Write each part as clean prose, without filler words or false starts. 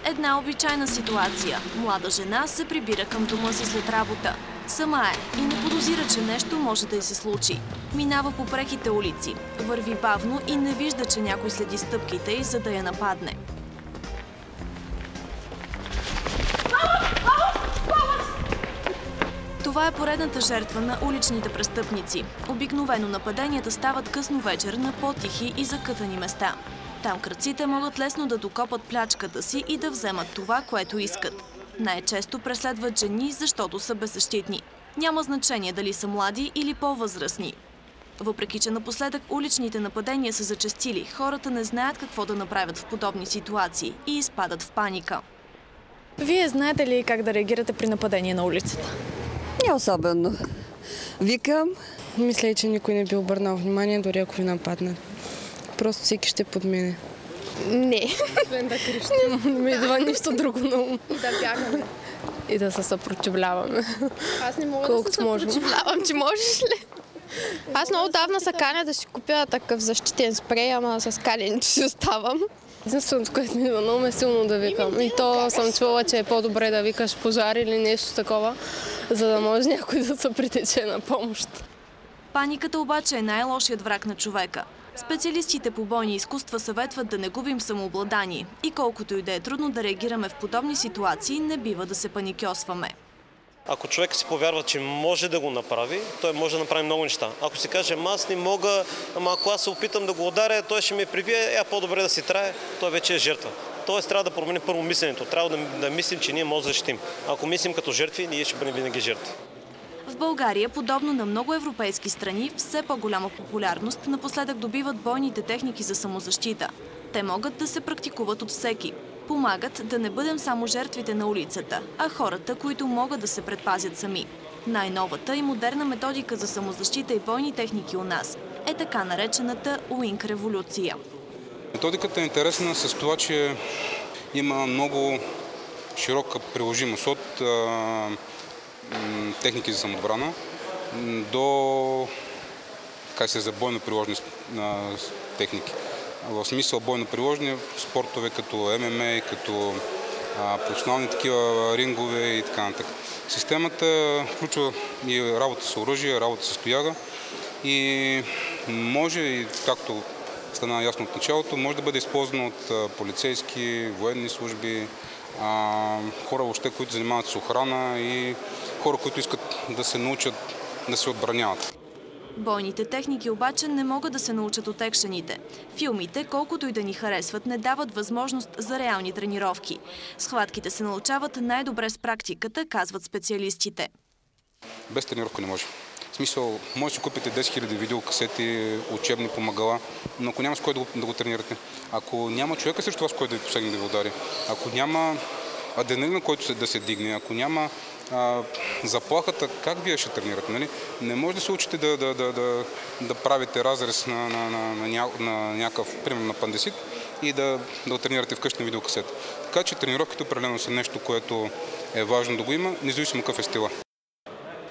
Една обичайна ситуация. Млада жена се прибира към дома си след работа. Сама е и не подозира, че нещо може да й се случи. Минава по прехите улици, върви бавно и не вижда, че някой следи стъпките й, за да я нападне. Това е поредната жертва на уличните престъпници. Обикновено нападенията стават късно вечер на по-тихи и закътани места. Там крадците могат лесно да докопат плячката си и да вземат това, което искат. Най-често преследват жени, защото са беззащитни. Няма значение дали са млади или по-възрастни. Въпреки че напоследък уличните нападения са зачестили, хората не знаят какво да направят в подобни ситуации и изпадат в паника. Вие знаете ли как да реагирате при нападение на улицата? Не особено. Викам. Мисля, че никой не би обърнал внимание, дори ако ви нападнат. Просто всеки ще подмине. Не. Освен да крещи. Не ми идва нищо друго на ум. И да бягаме. И да се съпротивляваме. Аз не мога да се съпротивлявам. Ти можеш ли? Аз много давна се каня да си купя такъв защитен спрей, ама с каленето си оставам. Единственото, което ми идва на ум е силно да викам. И то съм чувала, че е по-добре да викаш пожар или нещо такова, за да може някой да се притече на помощ. Паниката обаче е най-лошият враг на човека. Специалистите по бойни изкуства съветват да не губим самообладание и колкото и да е трудно да реагираме в подобни ситуации, не бива да се паникьосваме. Ако човек си повярва, че може да го направи, той може да направи много неща. Ако си каже, аз не мога, ама ако аз се опитам да го ударя, той ще ме прибие, по-добре да си трае, той вече е жертва. Тоест трябва да променим първо мисленето. Трябва да мислим, че ние може да защитим. Ако мислим като жертви, ние ще бъдем винаги жертви. В България, подобно на много европейски страни, все по-голяма популярност напоследък добиват бойните техники за самозащита. Те могат да се практикуват от всеки. Помагат да не бъдем само жертвите на улицата, а хората, които могат да се предпазят сами. Най-новата и модерна методика за самозащита и бойни техники у нас е така наречената Уинк революция. Методиката е интересна с това, че има много широка приложимост от техники за самоотбрана до за бойно приложни техники. В смисъл бойно приложни спортове като ММА, като професионални такива рингове и така нататък. Системата включва и работа с оръжие, работа с тояга и може, и както стана ясно от началото, може да бъде използвана от полицейски, военни служби, хора въобще, които занимават с охрана и хора, които искат да се научат да се отбраняват. Бойните техники обаче не могат да се научат от екшените. Филмите, колкото и да ни харесват, не дават възможност за реални тренировки. Схватките се научават най-добре с практиката, казват специалистите. Без тренировка не може. В смисъл, може да си купите 10 000 видеокасети, учебни помагала, но ако няма с кой да го тренирате, ако няма човека срещу вас, който да ви посегне да ви удари, ако няма адреналина, който да се дигне, ако няма заплахата, как вие ще тренирате? Нали? Не може да се учите да правите разрез на някакъв, примерно на апендицит и да тренирате вкъщи на видеокасета. Така че тренировките определено са нещо, което е важно да го има, независимо какъв е стила.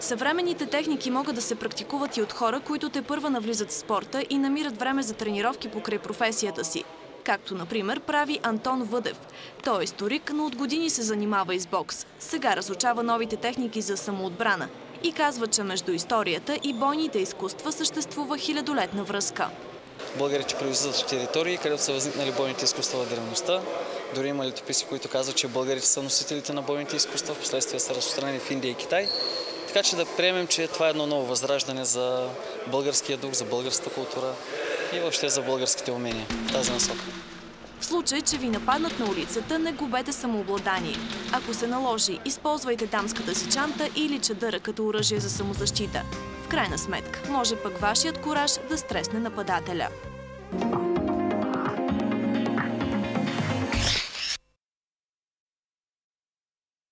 Съвременните техники могат да се практикуват и от хора, които тепърва навлизат в спорта и намират време за тренировки покрай професията си. Както, например, прави Антон Въдев. Той е историк, но от години се занимава и с бокс. Сега разучава новите техники за самоотбрана и казва, че между историята и бойните изкуства съществува хилядолетна връзка. Българите произлизат от територии, където са възникнали бойните изкуства в древността. Дори има летописи, които казват, че българите са носителите на бойните изкуства, впоследствие са разпространени в Индия и Китай. Така че да приемем, че това е едно ново възраждане за българския дух, за българската култура и въобще за българските умения в тази насока. В случай, че ви нападнат на улицата, не губете самообладание. Ако се наложи, използвайте дамската си чанта или чадъра като оръжие за самозащита. В крайна сметка, може пък вашият кураж да стресне нападателя.